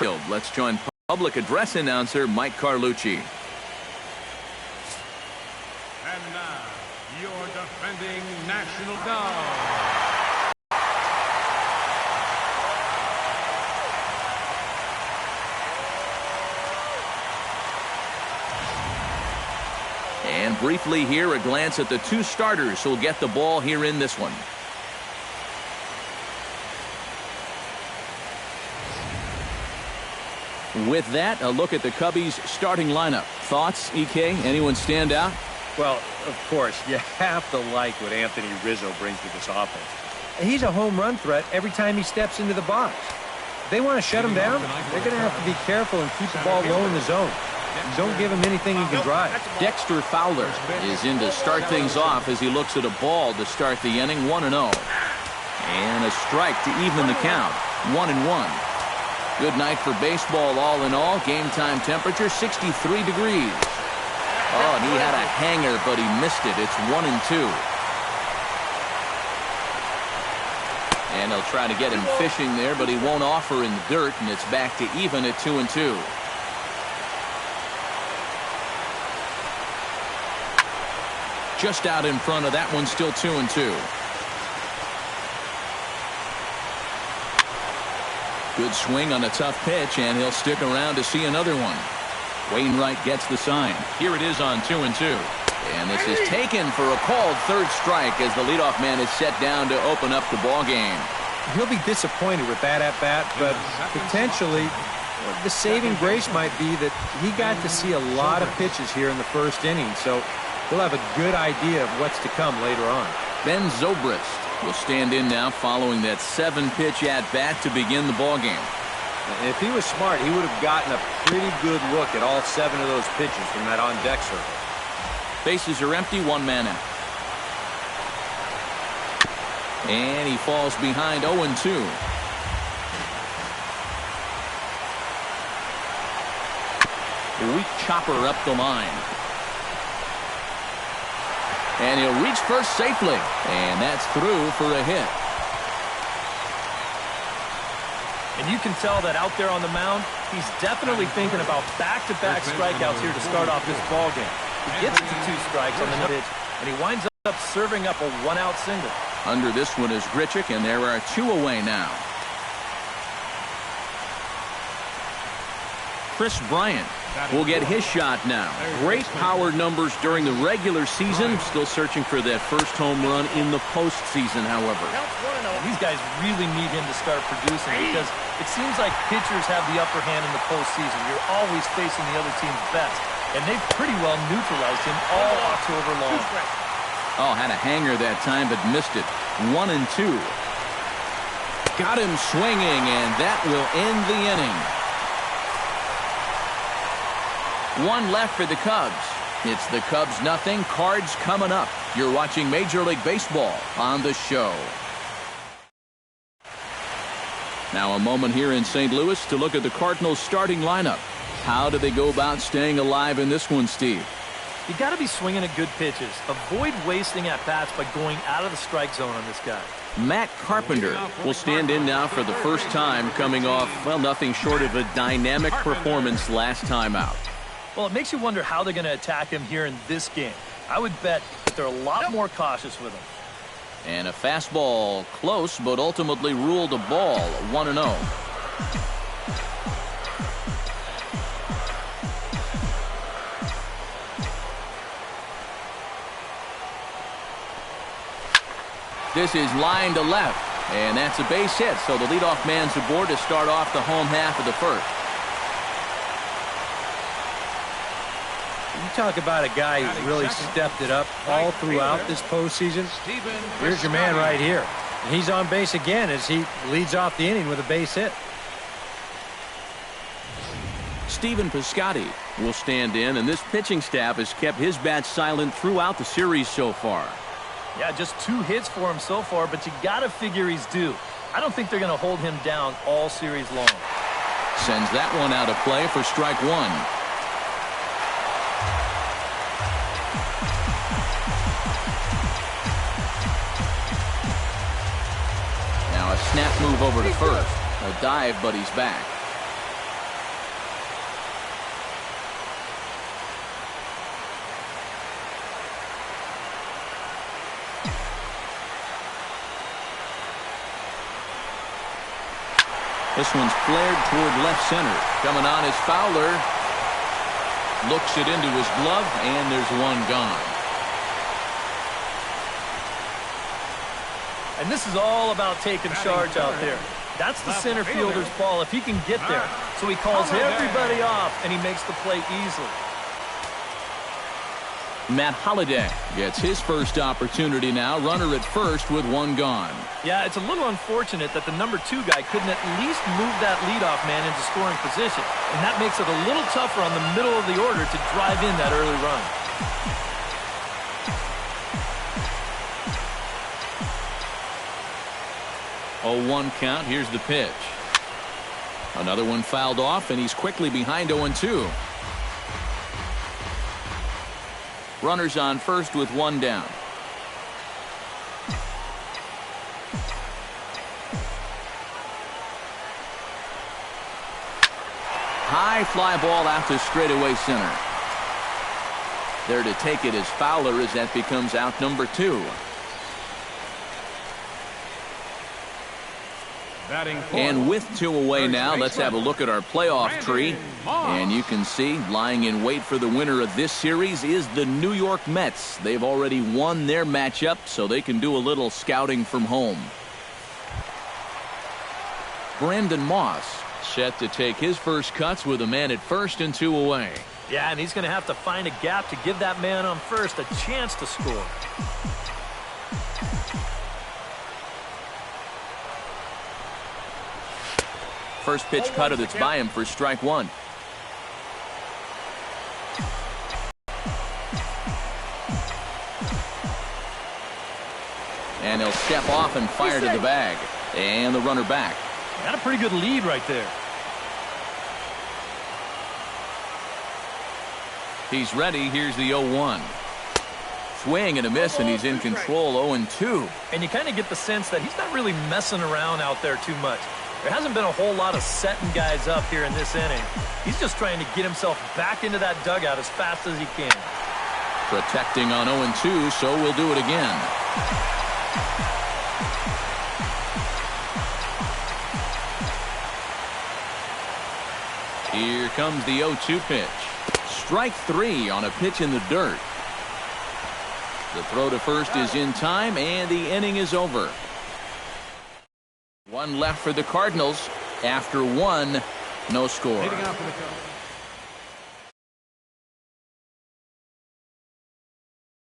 field. Let's join public address announcer Mike Carlucci. And now, your defending national dog. And briefly here, a glance at the two starters who'll get the ball here in this one. With that, a look at the Cubbies' starting lineup. Thoughts, EK? Anyone stand out? Well, of course, you have to like what Anthony Rizzo brings to this offense. He's a home run threat every time he steps into the box. If they want to shut him down, they're going to have to be careful and keep the ball low in the zone. Don't give him anything he can drive. Dexter Fowler is in to start things off as he looks at a ball to start the inning, 1-0. And a strike to even the count, 1-1. Good night for baseball all in all. Game time temperature 63 degrees. Oh, and he had a hanger, but he missed it. It's 1-2. And he'll try to get him fishing there, but he won't offer in the dirt, and it's back to even at 2-2. Just out in front of that one, still 2-2. Good swing on a tough pitch, and he'll stick around to see another one. Wainwright gets the sign. Here it is on 2-2. And this is taken for a called third strike as the leadoff man is set down to open up the ball game. He'll be disappointed with that at-bat, but potentially the saving grace might be that he got to see a lot of pitches here in the first inning, so he'll have a good idea of what's to come later on. Ben Zobrist will stand in now following that 7-pitch at-bat to begin the ball game. If he was smart, he would have gotten a pretty good look at all 7 of those pitches from that on-deck circle. Bases are empty, 1 man out. And he falls behind 0-2. Weak chopper up the line. And he'll reach first safely. And that's through for a hit. And you can tell that out there on the mound, he's definitely thinking about back-to-back strikeouts here to start off this ball game. He gets it to 2 strikes on the pitch, and he winds up serving up a 1-out single. Under this one is Grichuk, and there are 2 away now. Chris Bryant will get his shot now. Great power numbers during the regular season. Still searching for that first home run in the postseason, however. These guys really need him to start producing because it seems like pitchers have the upper hand in the postseason. You're always facing the other team's best, and they've pretty well neutralized him all October long. Oh, had a hanger that time, but missed it. 1-2. Got him swinging, and that will end the inning. 1 left for the Cubs. It's the Cubs nothing, Cards coming up. You're watching Major League Baseball on the show. Now a moment here in St. Louis to look at the Cardinals starting lineup. How do they go about staying alive in this one, Steve? You got to be swinging at good pitches. Avoid wasting at-bats by going out of the strike zone on this guy. Matt Carpenter will stand in now for the first time, coming off, well, nothing short of a dynamic performance last time out. Well, it makes you wonder how they're going to attack him here in this game. I would bet that they're a lot more cautious with him. And a fastball close, but ultimately ruled a ball, 1-0. This is line to left, and that's a base hit, so the leadoff man's aboard to start off the home half of the first. You talk about a guy who's really stepped it up all throughout this postseason. Here's your man right here. And he's on base again as he leads off the inning with a base hit. Stephen Piscotty will stand in, and this pitching staff has kept his bat silent throughout the series so far. Yeah, just 2 hits for him so far, but you got to figure he's due. I don't think they're going to hold him down all series long. Sends that one out of play for strike 1. Now a snap move over to first. A dive, but he's back. This one's flared toward left center. Coming on is Fowler. Looks it into his glove, and there's one gone. And this is all about taking charge out there. That's the center fielder's ball if he can get there. So he calls everybody off, and he makes the play easily. Matt Holliday gets his first opportunity now. Runner at first with one gone. Yeah, it's a little unfortunate that the number 2 guy couldn't at least move that leadoff man into scoring position. And that makes it a little tougher on the middle of the order to drive in that early run. Oh, 1 count. Here's the pitch. Another one fouled off, and he's quickly behind 0-2. Runners on first with one down. High fly ball out to straightaway center. There to take it is Fowler as that becomes out number 2. And with 2 away now, let's have a look at our playoff tree. And you can see, lying in wait for the winner of this series is the New York Mets. They've already won their matchup, so they can do a little scouting from home. Brandon Moss set to take his first cuts with a man at first and 2 away. Yeah, and he's going to have to find a gap to give that man on first a chance to score. First pitch cutter that's by him for strike 1. And he'll step off and fire to the bag. And the runner back. Got a pretty good lead right there. He's ready. Here's the 0-1. Swing and a miss, and he's in control. 0-2. And you kind of get the sense that he's not really messing around out there too much. There hasn't been a whole lot of setting guys up here in this inning. He's just trying to get himself back into that dugout as fast as he can. Protecting on 0-2, so we'll do it again. Here comes the 0-2 pitch. Strike 3 on a pitch in the dirt. The throw to first is in time, and the inning is over. 1 left for the Cardinals. After 1, no score.